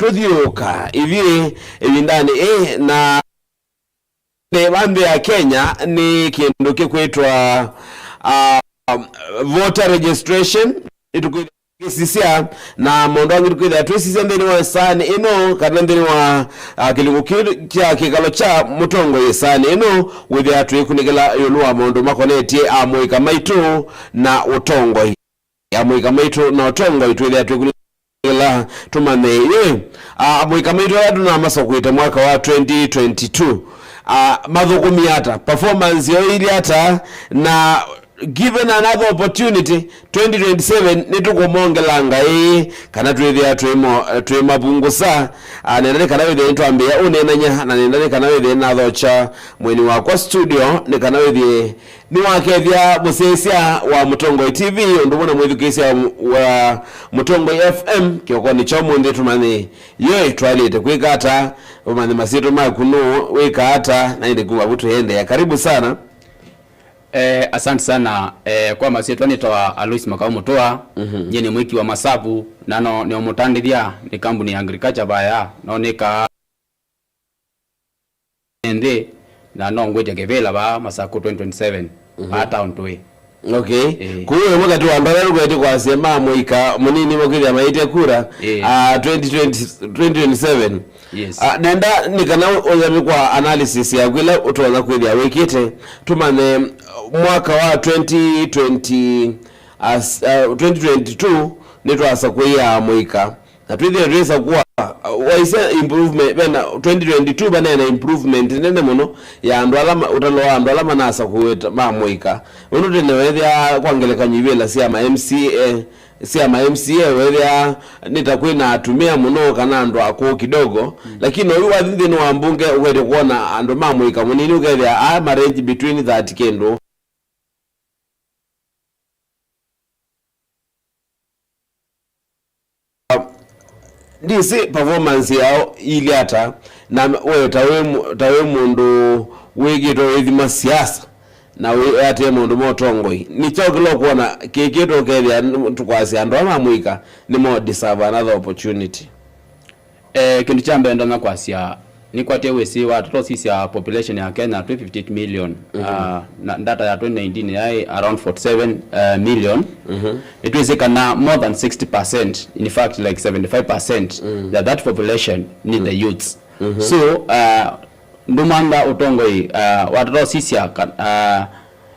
tudhiuka hivi ndani na bambe ya Kenya ni kindu kikwitwa voter registration itukisisia na mondongi tukwitha twisisia ndeni wa sani ino kana ndeni wa kilungu kya kikalo cha mutongo yesani ino withia twikunikela yolua mondo makonetie amuika maitu na utongo amuika maitu na utongo itwithia twikunikela tumane ye amuika maitu yadu na masokuita mwaka wa 2022 madhukumi hata performance yo ili hata na given another opportunity 2027 nitukumongelanga kana twithia twimabungusa nendane kana withia ntwambia unenanya na nendane kana withia nathocha mweni wakwa studio ni kana withia ni wakethia musesia wa Mutongo TV ndubona mwithukisia wa Mutongo FM kioko ni chomo ndi tumani ye twalete kwikata umani masito makunu wikata na ndi kuwa butu hende ya karibu sana. Asante sana kwa masietu nitoa Alois Makao Mutoa ni mwiki wa masabu nano ni omutandithia ni kampuni ya agriculture baya no nika ende na no ngwete kevela ba masako 2027 hata ontwe. Okay. Kuwe mwaka tu ambalo ngwete kwa sema mwika munini mokili amaite kura 2027. Yes. Nenda nikana ozami kwa analysis ya gwila utuwaza kweli ya wikite tumane mwaka wa 2022 nito asa kuya mwika na tuwezi resa kuwa waisa improvement bena 2022 bana na improvement nene muno ya andwalama utaloa andwalama nasa kuweta mwika unuti newethia kuangeleka nyivela siya MCA wethia nitakwina atumia muno kana ando ako kidogo lakini oyu wathithi ni wambunge uwete kuona ando mwika munini ukethia marriage between that kendo ndisi performance yao ili hata na wewe tawe mundu wigito withima siasa na ate mundu motongoi ni chokilo kuona kikito kethia tukwasi ando mwika ni mo deserve another opportunity. Kindu cha mbenda na kwasia ni kwatia wesi watoto sisi ya population ya Kenya 258 million na data ya 2019 ya around 47 million. It was kana more than 60%, in fact like 75% that population need the youths. So ndumanda utongoi watoto sisi ya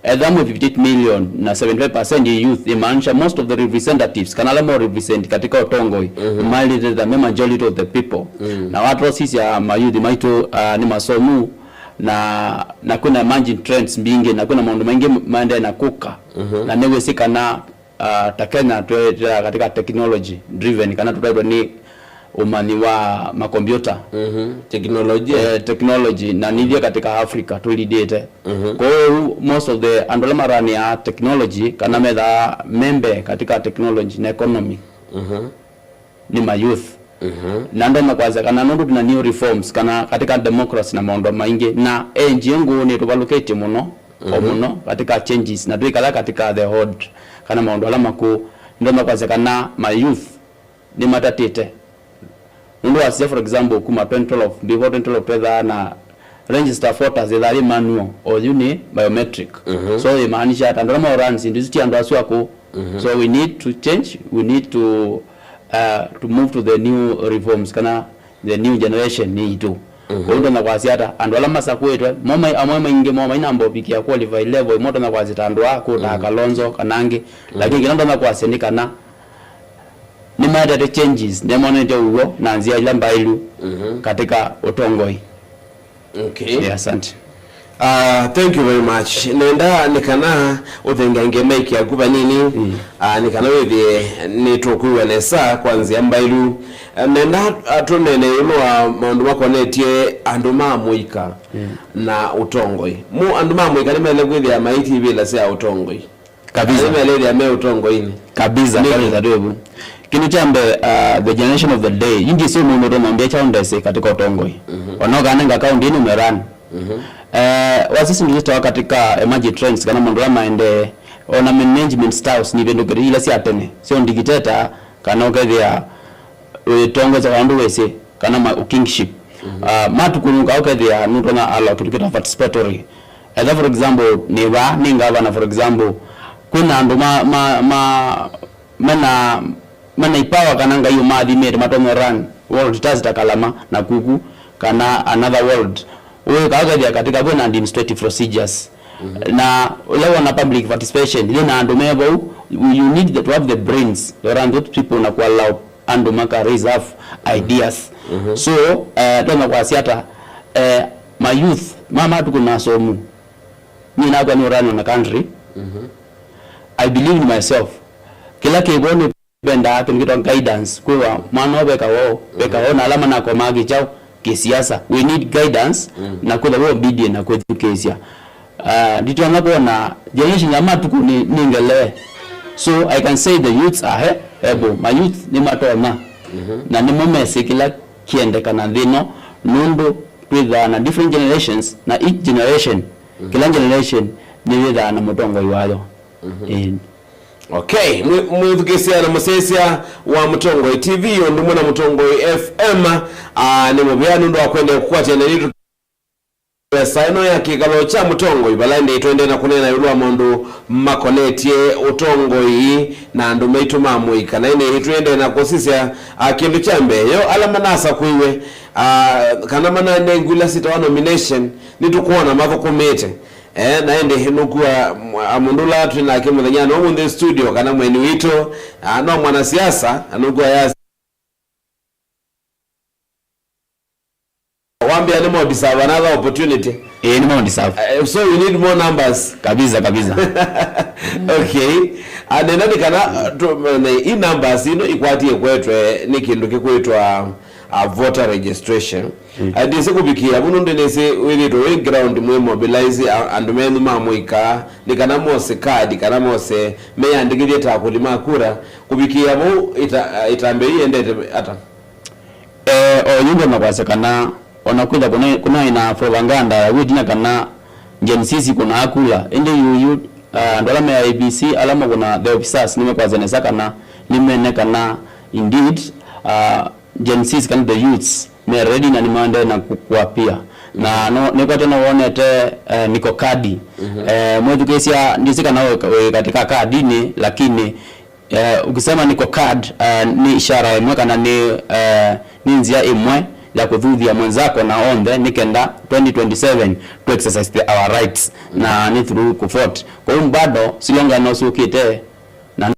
Edhamu 58 million na 75% youth imaanisha most of the representatives kanala more represent katika utongoi mali the majority of the people na watu sisi ya mayouth maitu ni masomu na kuna emerging trends mbingi na kuna mambo mengi maende na kuka na newe sika na takena katika technology driven kana tutaibwa ni umani wa makompyuta technology na nivyo katika Africa tulidete kwa hiyo most of the andolama rani ya technology kana medha membe katika technology na economy ni ma youth na ndo makwaza kana ndo tuna new reforms kana katika democracy na maondo maingi na njengo ni tubalokete muno muno katika changes na tuikala katika the hod kana maondo alama ku ndo makwaza kana ma youth ni matatete ndo asia for example kuma pentrol of pedha na register voters either manual or uni biometric so imaanisha ndo ma runs industry ndo aswa ko so we need to change, we need to move to the new reforms kana the new generation need to ndo na kwasia hata ando alama sakwetwe mama inge mama inambo bikia qualify level moto na kwazita ndo ako na Kalonzo kanange lakini ndo na kwasendika na ni mada the changes ndemone ndio uo naanzia lamba ilu katika utongoi. Okay. Yeah, asante. Thank you very much. Nenda nikana uthengange make ya kuba nini nikana wewe ni tokuwelesa kwanza mbailu nenda atunene yuno maundu makonetie anduma muika na utongoi mu anduma muika ni mele kwithia ya maiti bila sia utongoi kabisa mele ya me utongoi ni kabisa dobu kini chambe the generation of the day yingi sio muno ndo mwambia chaondese katika utongoi onoga nanga account ni umeran wasisi ndio katika emerging trends kana mandora maende ona management styles ni bendo ila si atene sio digitata kana okethia tongoza kandu wese kana ma kingship matu kunuka okethia nutona ala kitukita participatory either for example niba ningava for example kuna andu mana ipawa kana ngayo mathi made matomo run world tazita kalama na kuku kana another world wewe kaga katika kuna administrative procedures na level na public participation ile na andu mebo you need to have the brains around those people na allow andu maka raise up ideas so tuna kwa siata my youth mama tukuna somu ni na kwa ni run na country I believe in myself kila kiboni benda kimkito guidance kwa mwana beka wao na alama na kwa magi chao kisiasa we need guidance na kwa wao bidii na kwa education dito na generation ya matu ni ningele so I can say the youths are able my youth ni matona na ni momese kila kiende kana dhino nundo with na different generations na each generation kila generation ni with na mutongo iwalo okay mwithukisia na musesia wa Mutongo TV ondumwe na Mutongo FM ni mubyanu ndo akwende kukwatya nalitu saino ya kikalo cha Mutongo ibalande twende na kunena yulwa mundu makonetie utongo yi na andu meitu mamuika na ine twende na kosisia kindu chambe yo alama nasa kuiwe kana mana nengula sita nomination nitukuona mavoko mete naende hinukua amundula tuna kimuthenya no mu studio kana mweni wito no mwana siasa anukua ya wambia ni more deserve another opportunity ni more deserve so we need more numbers kabisa okay anena nikana i numbers ino ikwatie kwetwe ni kindu kikwitwa voter registration adise kubikia buno ndenese wirito we ground mwe mobilize and menu mamuika nikana mose card kana mose meyandikire ta kulima kura kubikia bu itambe iendete ata oyunga makwase kana onakwenda kuna ina propaganda ya wujina kana sisi kuna akula ende yu ndolame ya ABC alama kuna the officers nimekwaze nesaka na nimene kana indeed sisi kana the youths me ready na nimande na kukwapia na no niko tena uonete niko kadi mwedukesia ndisika nao katika kadi ni lakini ukisema niko card ni ishara imwe kana ni nzia imwe ya kudhudia mwenzako na onde nikenda 2027 to exercise our rights na ni through kuvote kwa hiyo bado silonga no sukite na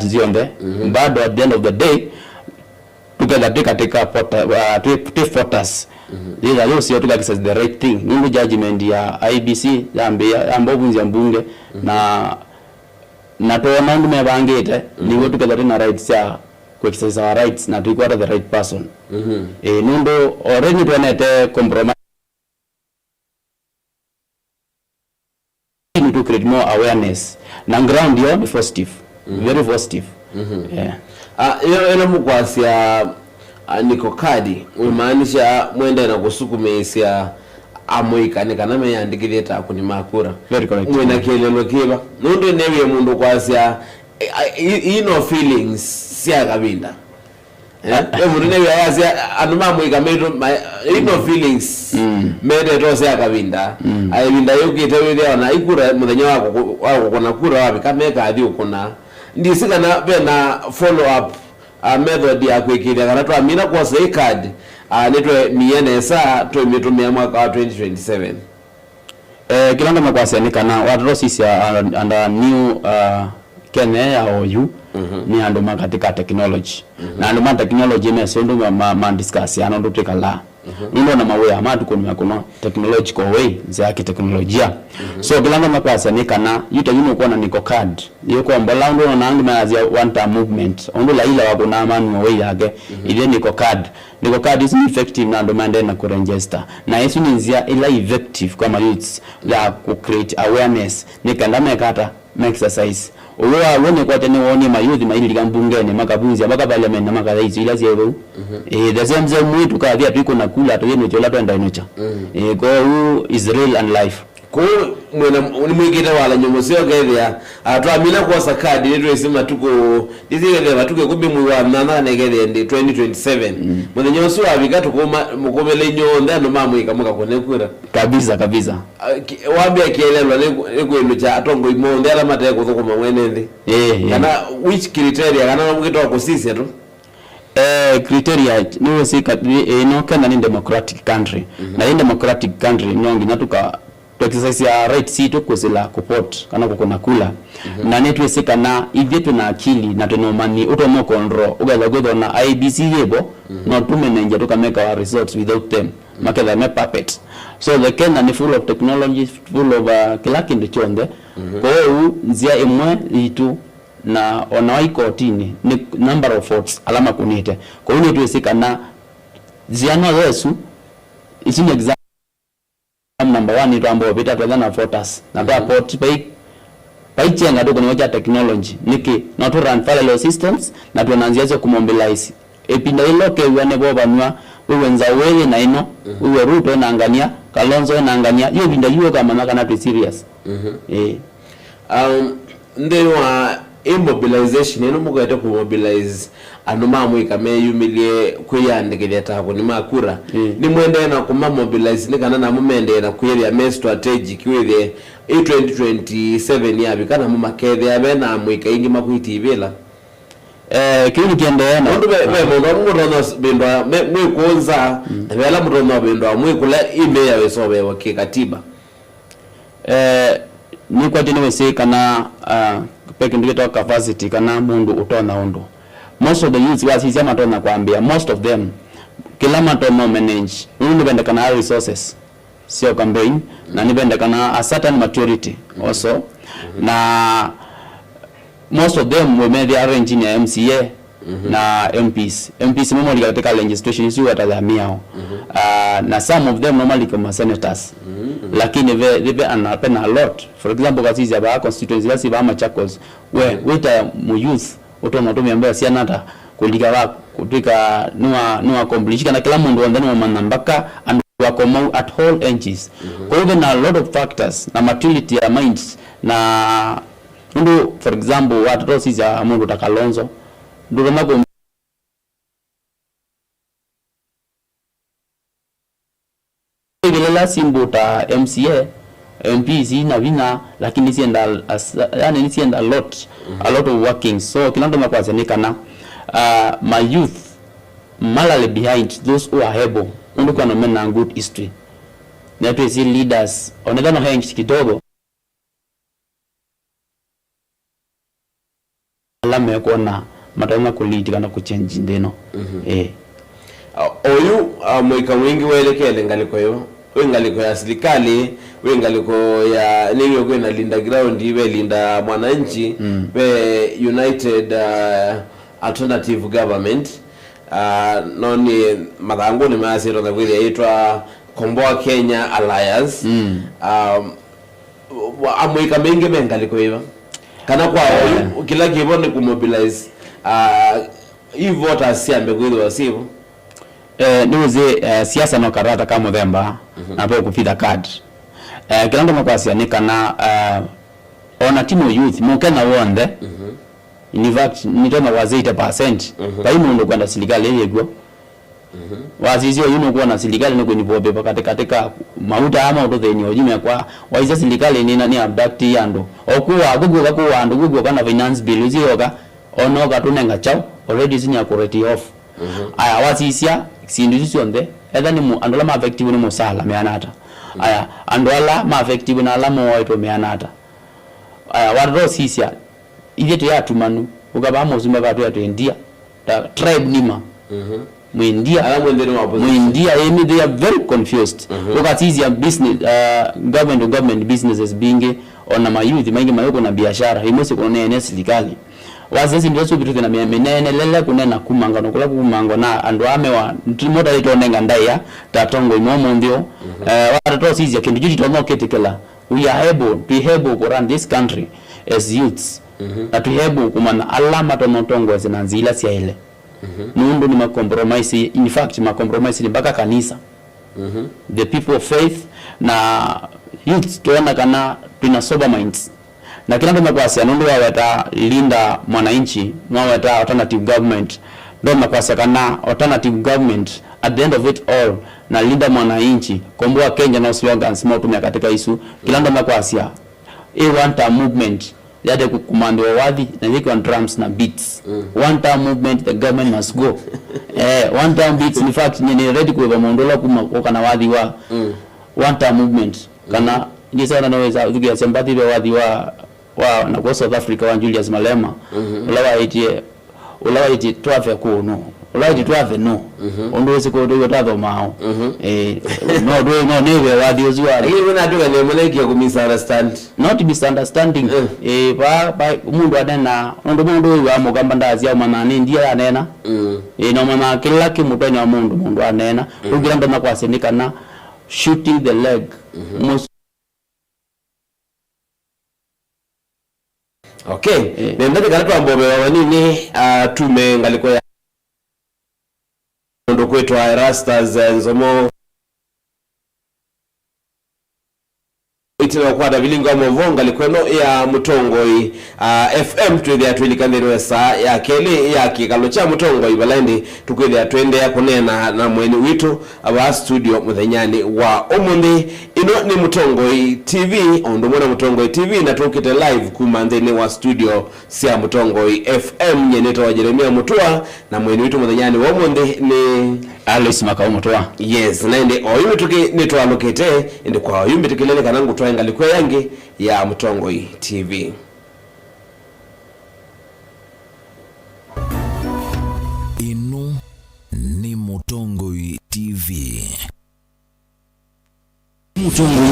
zionde bado at the end of the day together katika voters ila leo sio tukakisa the right thing nungu judgment ya IBC yambia ambovu ya mbunge na tuona ndume mebangite niwe together na rights ya kuexercise our rights na tuiko the right person nundo already tuonete compromise to create more awareness na ground yo ni positive very positive ila mukwasia niko kadi umaanisha mwenda na kusukumesia amuika kana meyandikire ta kuni makura very correct mwena kelelo kiba nundo newe mundu kwasia ino feelings sia kabinda mundu newe yasia anuma muika medo ino feelings mede to sia kabinda ayinda yokite wile ona ikura muthenya wako kuna kura wapi kameka athi ukuna ndisika na bena follow up method ya kwikira kana to amina kwa say card nitwe miene saa to mitumia mwaka wa 2027 kilanda makwase ni kana watu sisi under new Kenya OU ni ando katika technology na ando technology mesondo ma discuss ya ndo tukala ndo na mawe amatu kuna technological way za kiteknolojia so kilanda makwase ni kana yuta yuno kuona niko card yuko mbala ndo na angu na one time movement ndo la ila wako na amanu way yake ile niko card is effective na ndo mande na kuregister na yesu ni nzia ila effective kama youths la ku create awareness nikanda mekata exercise uwa wone kwa tene wone mayuthi maili kambungene makabunzi mpaka parliament na makadaizi ila zero the same mwitu kaadhia tuko na kula to yenu chola twenda inocha go is real and life ko mwena mwigite wala nyomo sio gethia atwamina kwa sakadi ni twesima tuko dizigethia batuke kubi mwa nana negethia ndi 2027 mwene nyoso abika tukoma mukomele nyonda no mamwika muka konekura kabisa wambia kielelwa ne kwenu cha atongo imonde ala mate kuthukuma mwene ndi kana which criteria kana mugitwa ko sisi tu criteria niwe sika no kana ni democratic country na in democratic country nyongi natuka to exercise ya right sito kusela kuport kana kukona kula na netwe sika na ivyetu na akili na tenomani utomo control ugaza gwedo na IBC yebo no tumenenja tukameka our results without them makela me puppet so the Kenya ni full of technology, full of kila kindu chonde kwa hiyo nzia imwe itu na onawai kotini ni number of votes alama kunite kwa hiyo tuwesika na ziano yesu isi ni exam number 1 ito ambayo vita tuwezana voters na tuwa port pai chenga tuko ni wacha technology niki na tu run parallel systems na tuwananziazo kumobilize epinda iloke uwane boba nwa uwenza wewe na ino uwe Ruto na angania Kalonzo na angania hiyo binda hiyo kama nakana tu serious ndewa immobilization eno mugaita ku mobilize anuma mwika me yumilie kuyandikira tako ni makura ni mwende na kuma mobilize ni kana na mumende na kuyeria me strategic withe 2027 yabi kana mu makethe abena mwika ingi makuitibela kini kiendelea ndo be ndo bindwa mwe kuonza bela ndo bindwa mwe kula ime ya wesobe wa kikatiba ni kwa tini wese kana peke ndikitoa capacity kana mundu utona undu most of the youth wasisi amatona kuambia most of them kila matona manage nibenda kana resources sio campaign na nibenda kana a certain maturity also na most of them we made arrange in MCA na MPs normally katika legislation issue watadhamiao na some of them normally kama senators lakini they anapena a lot for example kazi ya ba constituency lasi ba Machakos weta mu youth utoma tumiambia si anata kulika wa kutika nuwa accomplish kana kila mundu ndani wa manambaka and wako at all ages kwa hivyo na a lot of factors na maturity ya minds na ndio for example watu sisi ya mundu takalonzo ndio nako la simbuta MCA MPs na vina lakini sienda yani nisienda a lot of working so kilando makwasa nikana my youth malale behind those who are able ndio kwa na good history na tu si leaders onedhano hengi kidogo alama yako na matana kuliti kana kuchange ndeno oyu mwika mwingi welekele ngaliko yo wengaliko ya serikali wengaliko ya niyo kwenda linda ground iwe linda mwananchi be United Alternative Government noni madango ni maasiro na vile yaitwa Komboa Kenya Alliance amwika mengi mengaliko hiyo kana kwa kila kibone kumobilize hii voters siambe kweli wasivo niuze siasa no karata kama November na po kupita card kila ndo makwasi nikana ona timu youth mukena wonde in fact nitona wa 80% kwa hiyo ndo kwenda serikali yego wazizio yuno kuona serikali ni kwenye bobe katika mauta ama udothenyo ujime kwa waiza serikali ni abduct yando okuwa gugu kwa ando gugu kana finance bill uzioga onoga tunenga chao already zinya kureti off aya wasisia sindu sionde either ni andola ma effective ni musala meanata aya andola ma effective na alamo waito meanata aya wadro sisia ile ya tumanu ukaba mozumba batu ya India tribe nima mu India they are very confused look at easy business government businesses being on my youth maingi mayoko na biashara imose kuna nene serikali wazazi ndio bitu na menene lele kunena kumanga no kula kumanga na ando amewa ntimoda ito nenga ndaya tatongo imomo ndio watu sisi ya kindu jito no ketekela we are able to run this country as youths na to able kumana alama tonotongo zinanzila sia ile mundu ni compromise in fact compromise ni mpaka kanisa the people of faith na youth tuona kana tuna sober minds na kila ndo makwasi anondo waweta linda mwananchi mwaweta alternative government ndo makwasi kana alternative government at the end of it all na linda mwananchi komboa Kenya na slogans mautumia katika isu kila ndo makwasi one term movement yade kukumando wadhi na wiki on drums na beats one term movement the government must go one term beats in fact ni ready kuwa mondola kuma na wadhi wa one term movement kana ndi sana naweza ukiya sympathy wa wadhi wa na kwa South Africa wa Julius Malema ulawa iti tuafe kuno ulawa iti tuafe no ondo wese ko do tatho mao no do no newe wadhi ozwa hii wena atuka ni mwaneki ya misunderstand not misunderstanding ba mundu adena mundu wa mugamba ndazi ya manani ndiye anena no mama kila kimuto nya mundu anena ugira ndo makwasindika na shooting the leg okay nenda kana ambobe wanini tume ngaliko ya ndo kwetu Rastas nzomo itira kwa davilinga movonga likweno ya mutongoi FM twende atwilikandiro saa ya kele ya kikalo cha mutongoi balandi tukwende atwende ya kunena na mweni witu aba studio muthenyani wa omundi ino ni Mutongoi TV ondo mwana Mutongoi TV na tukite live kumantheni wa studio sia Mutongoi FM nyeneto wa Jeremia Mutua na mweni witu muthenyani wa omundi ni Alice Makao Mutua. Yes naende oyumi tuki nitwa lokete ende kwa oyumi tukilele kanangu twaenga likwe yange ya Mutongoi TV. Ino ni Mutongoi TV. Mutongoi